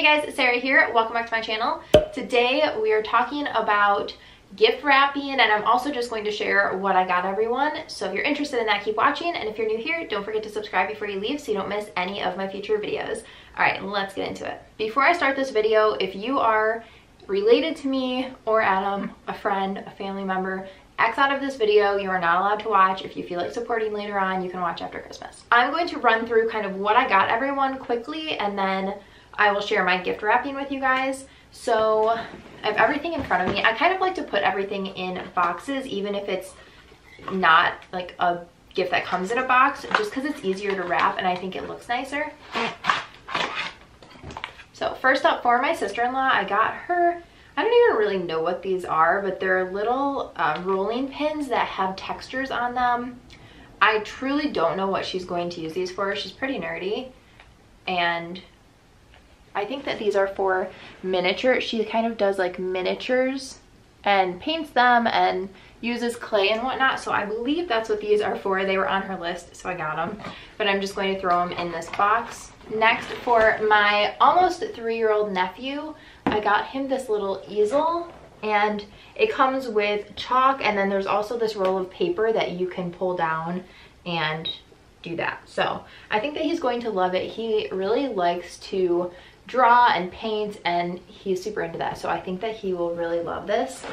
guys, Sarah here. Welcome back to my channel. Today we are talking about gift wrapping, and I'm also just going to share what I got everyone. So if you're interested in that, keep watching, and if you're new here, don't forget to subscribe before you leave so you don't miss any of my future videos. All right, let's get into it. Before I start this video, if you are related to me or Adam, a friend, a family member, X out of this video. You are not allowed to watch. If you feel like supporting later on, you can watch after Christmas. I'm going to run through kind of what I got everyone quickly, and then I will share my gift wrapping with you guys. So I have everything in front of me. I kind of like to put everything in boxes, even if it's not like a gift that comes in a box, just because it's easier to wrap and I think it looks nicer. So first up, for my sister-in-law, I got her, I don't even really know what these are, but they're little rolling pins that have textures on them. I truly don't know what she's going to use these for. She's pretty nerdy, and I think that these are for miniature. She kind of does like miniatures and paints them and uses clay and whatnot. So I believe that's what these are for. They were on her list, so I got them. But I'm just going to throw them in this box. Next, for my almost 3-year-old nephew, I got him this little easel, and it comes with chalk, and then there's also this roll of paper that you can pull down and do that. So I think that he's going to love it. He really likes to draw and paint, and he's super into that, so I think that he will really love this.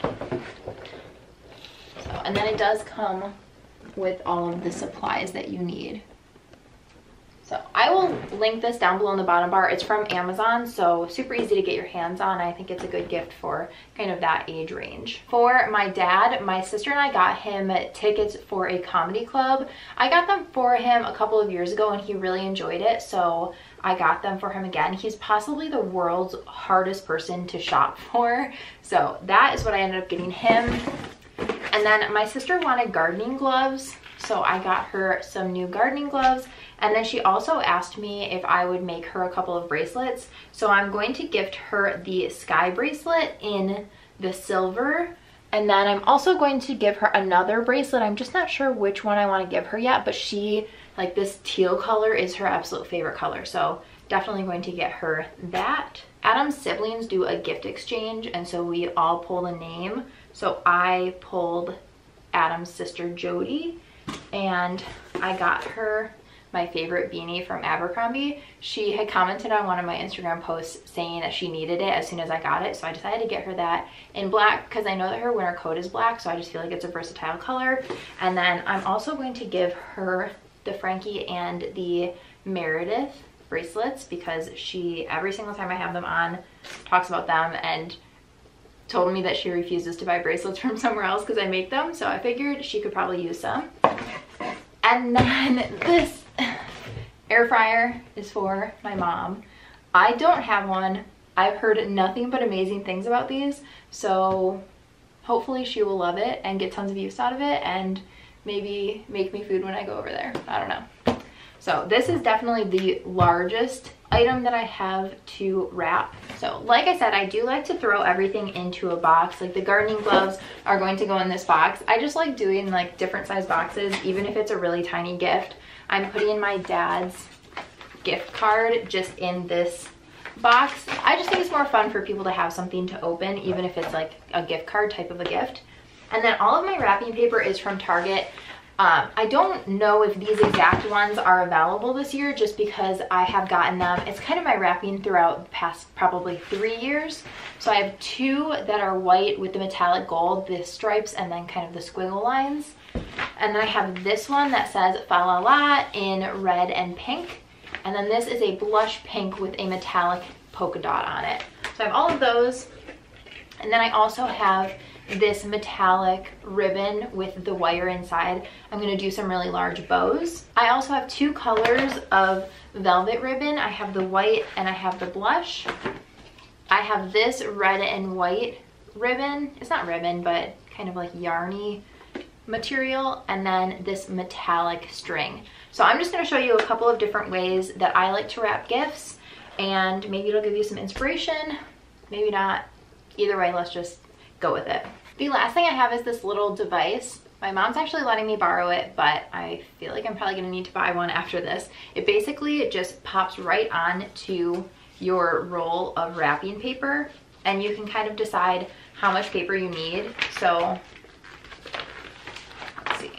So, and then it does come with all of the supplies that you need. So I will link this down below in the bottom bar. It's from Amazon, so super easy to get your hands on. I think it's a good gift for kind of that age range. For my dad, my sister and I got him tickets for a comedy club. I got them for him a couple of years ago and he really enjoyed it, so I got them for him again. He's possibly the world's hardest person to shop for, so that is what I ended up getting him. And then my sister wanted gardening gloves, so I got her some new gardening gloves. And then she also asked me if I would make her a couple of bracelets. So I'm going to gift her the sky bracelet in the silver. And then I'm also going to give her another bracelet. I'm just not sure which one I want to give her yet, but she, like, this teal color is her absolute favorite color. So definitely going to get her that. Adam's siblings do a gift exchange, and so we all pull a name. So I pulled Adam's sister Jody, and I got her my favorite beanie from Abercrombie. She had commented on one of my Instagram posts saying that she needed it as soon as I got it, so I decided to get her that in black because I know that her winter coat is black, so I just feel like it's a versatile color. And then I'm also going to give her the Frankie and the Meredith bracelets because she, every single time I have them on, talks about them and told me that she refuses to buy bracelets from somewhere else because I make them, so I figured she could probably use some. And then this air fryer is for my mom. I don't have one. I've heard nothing but amazing things about these, so hopefully she will love it and get tons of use out of it and maybe make me food when I go over there. I don't know. So this is definitely the largest item that I have to wrap. So like I said, I do like to throw everything into a box. Like the gardening gloves are going to go in this box. I just like doing like different size boxes, even if it's a really tiny gift. I'm putting my dad's gift card just in this box. I just think it's more fun for people to have something to open, even if it's like a gift card type of a gift. And then all of my wrapping paper is from Target. I don't know if these exact ones are available this year just because I have gotten them. It's kind of my wrapping throughout the past probably 3 years. So I have 2 that are white with the metallic gold, the stripes, and then kind of the squiggle lines. And then I have this one that says Fa La La in red and pink. And then this is a blush pink with a metallic polka dot on it. So I have all of those. And then I also have this metallic ribbon with the wire inside. I'm going to do some really large bows. I also have 2 colors of velvet ribbon. I have the white and I have the blush. I have this red and white ribbon. It's not ribbon, but kind of like yarny material, and then this metallic string. So I'm just going to show you a couple of different ways that I like to wrap gifts, and maybe it'll give you some inspiration, maybe not. Either way, let's just go with it. The last thing I have is this little device. My mom's actually letting me borrow it, but I feel like I'm probably gonna need to buy one after this. It basically just pops right on to your roll of wrapping paper, and you can kind of decide how much paper you need. So let's see.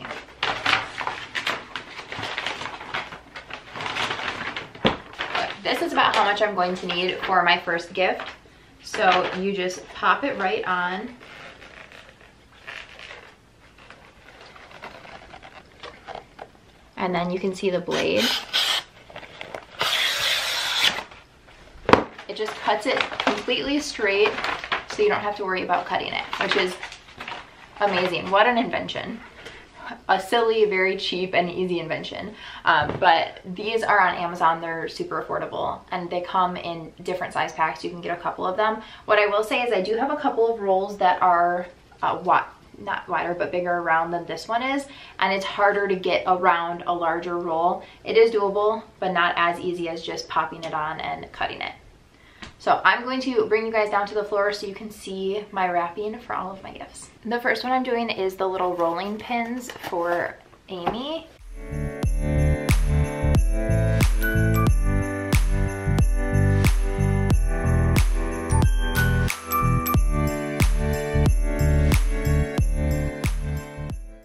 This is about how much I'm going to need for my first gift. So you just pop it right on. And then you can see the blade. It just cuts it completely straight, so you don't have to worry about cutting it, which is amazing. What an invention. A silly, very cheap and easy invention. But these are on Amazon. They're super affordable, and they come in different size packs. You can get a couple of them. What I will say is I do have a couple of rolls that are not wider but bigger around than this one is, and it's harder to get around a larger roll. It is doable, but not as easy as just popping it on and cutting it. So I'm going to bring you guys down to the floor so you can see my wrapping for all of my gifts. The first one I'm doing is the little rolling pins for Amy.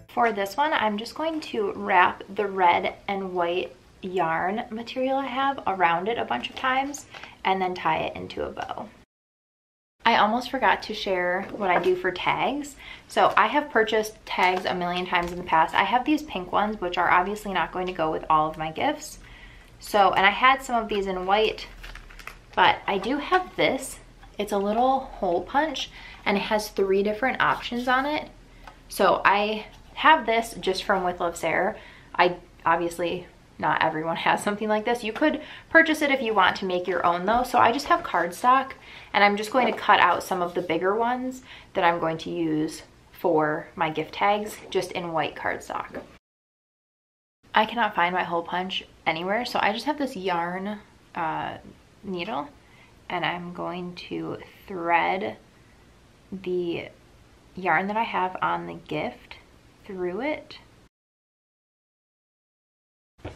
For this one, I'm just going to wrap the red and white yarn material I have around it a bunch of times and then tie it into a bow. I almost forgot to share what I do for tags. So I have purchased tags a million times in the past. I have these pink ones, which are obviously not going to go with all of my gifts. So, and I had some of these in white, but I do have this. It's a little hole punch, and it has 3 different options on it. So I have this just from With Love Sarah. I obviously, not everyone has something like this. You could purchase it if you want to make your own though. So I just have cardstock, and I'm just going to cut out some of the bigger ones that I'm going to use for my gift tags, just in white cardstock. I cannot find my hole punch anywhere, so I just have this yarn needle, and I'm going to thread the yarn that I have on the gift through it.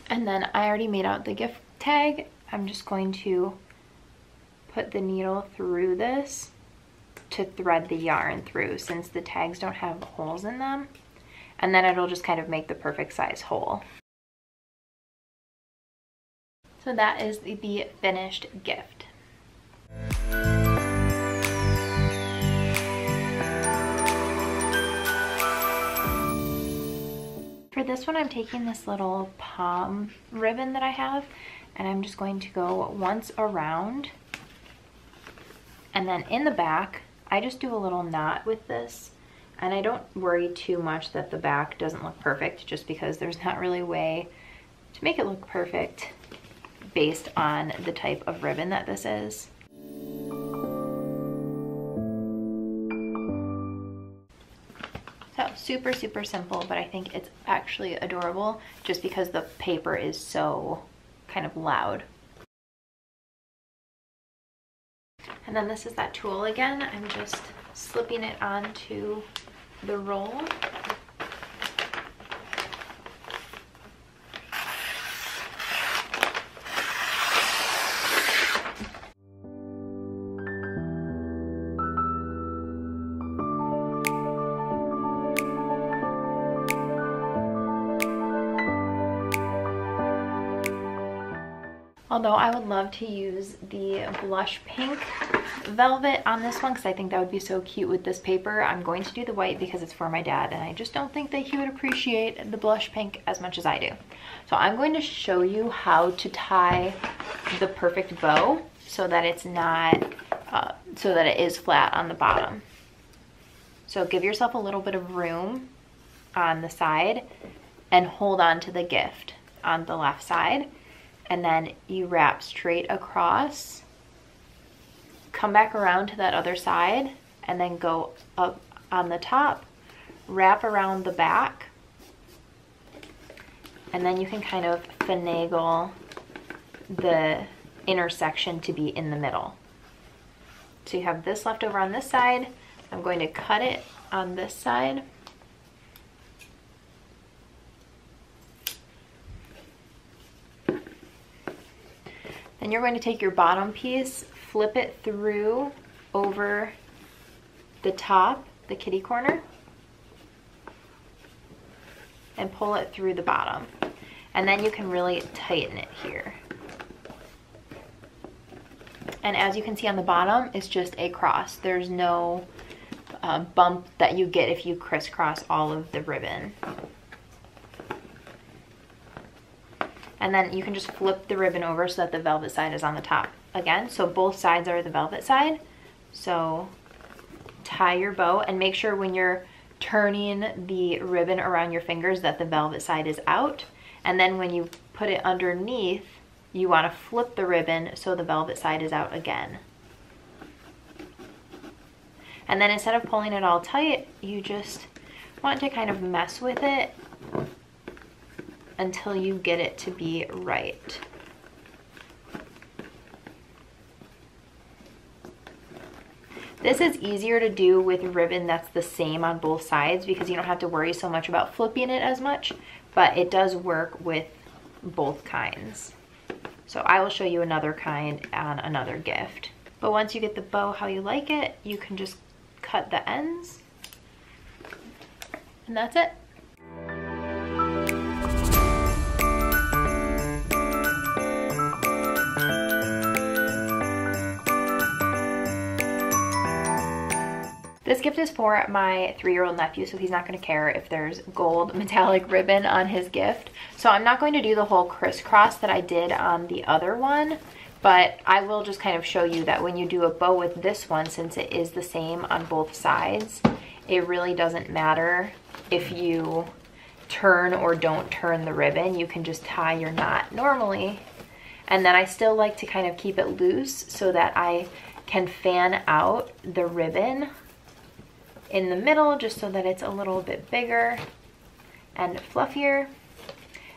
And then I already made out the gift tag. I'm just going to put the needle through this to thread the yarn through, since the tags don't have holes in them. And then it'll just kind of make the perfect size hole. So that is the finished gift. For this one, I'm taking this little pom ribbon that I have, and I'm just going to go once around, and then in the back I just do a little knot with this, and I don't worry too much that the back doesn't look perfect, just because there's not really a way to make it look perfect based on the type of ribbon that this is. So super, super simple, but I think it's actually adorable just because the paper is so kind of loud. And then this is that tool again. I'm just slipping it onto the roll. Although I would love to use the blush pink velvet on this one, because I think that would be so cute with this paper, I'm going to do the white because it's for my dad, and I just don't think that he would appreciate the blush pink as much as I do. So I'm going to show you how to tie the perfect bow so that it's not, so that it is flat on the bottom. So give yourself a little bit of room on the side and hold on to the gift on the left side. And then you wrap straight across, come back around to that other side, and then go up on the top, wrap around the back, and then you can kind of finagle the intersection to be in the middle. So you have this left over on this side. I'm going to cut it on this side. Then you're going to take your bottom piece, flip it through over the top, the kitty corner, and pull it through the bottom. And then you can really tighten it here. And as you can see on the bottom, it's just a cross. There's no bump that you get if you crisscross all of the ribbon. And then you can just flip the ribbon over so that the velvet side is on the top again. So both sides are the velvet side. So tie your bow and make sure when you're turning the ribbon around your fingers that the velvet side is out. And then when you put it underneath, you want to flip the ribbon so the velvet side is out again. And then instead of pulling it all tight, you just want to kind of mess with it until you get it to be right. This is easier to do with ribbon that's the same on both sides because you don't have to worry so much about flipping it as much, but it does work with both kinds. So I will show you another kind on another gift. But once you get the bow how you like it, you can just cut the ends, and that's it. This gift is for my 3-year-old nephew, so he's not going to care if there's gold metallic ribbon on his gift. So I'm not going to do the whole crisscross that I did on the other one, but I will just kind of show you that when you do a bow with this one, since it is the same on both sides, it really doesn't matter if you turn or don't turn the ribbon. You can just tie your knot normally. And then I still like to kind of keep it loose so that I can fan out the ribbon in the middle just so that it's a little bit bigger and fluffier.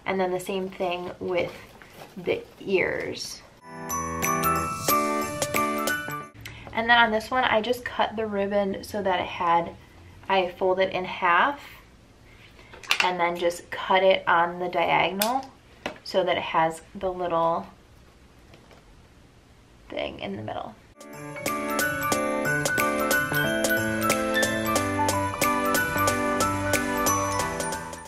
And then the same thing with the ears. And then on this one, I just cut the ribbon so that I fold it in half and then just cut it on the diagonal so that it has the little thing in the middle.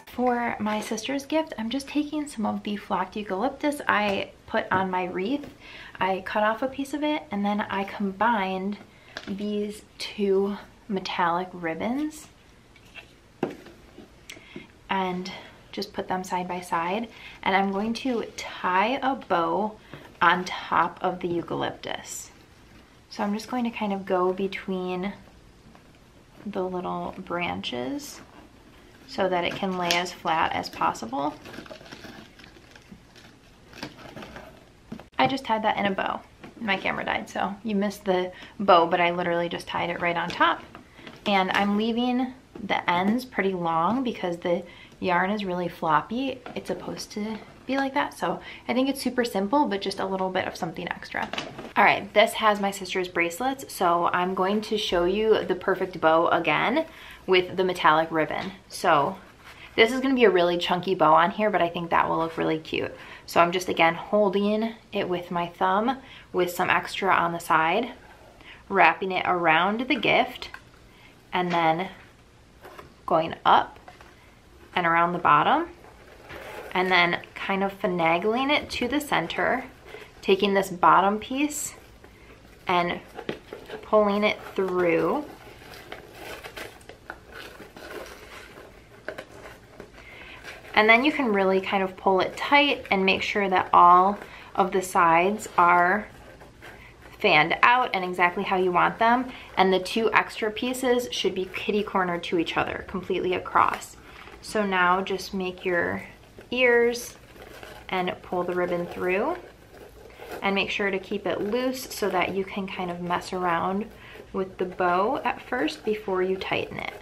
For my sister's gift, I'm just taking some of the flocked eucalyptus I put on my wreath. I cut off a piece of it and then I combined these two metallic ribbons and just put them side by side. And I'm going to tie a bow on top of the eucalyptus. So I'm just going to kind of go between the little branches so that it can lay as flat as possible. I just tied that in a bow. My camera died, so you missed the bow, but I literally just tied it right on top. And I'm leaving the ends pretty long because the yarn is really floppy. It's supposed to be like that, so I think it's super simple, but just a little bit of something extra. All right, this has my sister's bracelets, so I'm going to show you the perfect bow again with the metallic ribbon. So this is going to be a really chunky bow on here, but I think that will look really cute. So I'm just again holding it with my thumb with some extra on the side, wrapping it around the gift, and then going up and around the bottom, and then kind of finagling it to the center, taking this bottom piece and pulling it through. And then you can really kind of pull it tight and make sure that all of the sides are fanned out and exactly how you want them. And the two extra pieces should be kitty cornered to each other, completely across. So now just make your ears and pull the ribbon through. And make sure to keep it loose so that you can kind of mess around with the bow at first before you tighten it.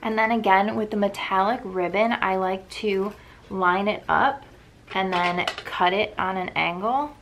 And then again with the metallic ribbon, I like to line it up and then cut it on an angle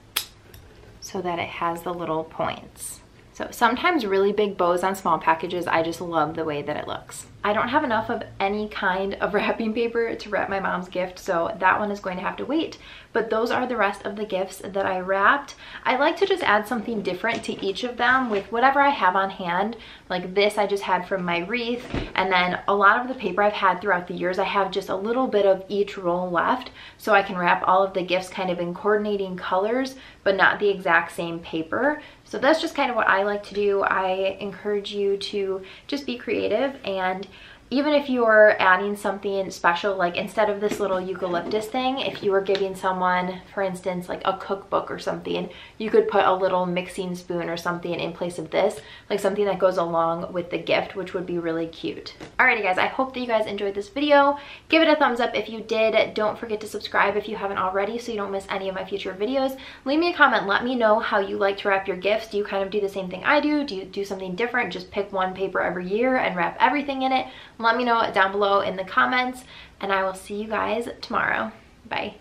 so that it has the little points. So sometimes really big bows on small packages, I just love the way that it looks. I don't have enough of any kind of wrapping paper to wrap my mom's gift, so that one is going to have to wait. But those are the rest of the gifts that I wrapped. I like to just add something different to each of them with whatever I have on hand. Like this I just had from my wreath, and then a lot of the paper I've had throughout the years, I have just a little bit of each roll left, so I can wrap all of the gifts kind of in coordinating colors, but not the exact same paper. So that's just kind of what I like to do. I encourage you to just be creative, and even if you're adding something special, like instead of this little eucalyptus thing, if you were giving someone, for instance, like a cookbook or something, you could put a little mixing spoon or something in place of this, like something that goes along with the gift, which would be really cute. Alrighty guys, I hope that you guys enjoyed this video. Give it a thumbs up if you did. Don't forget to subscribe if you haven't already so you don't miss any of my future videos. Leave me a comment. Let me know how you like to wrap your gifts. Do you kind of do the same thing I do? Do you do something different? Just pick one paper every year and wrap everything in it? Let me know down below in the comments, and I will see you guys tomorrow. Bye.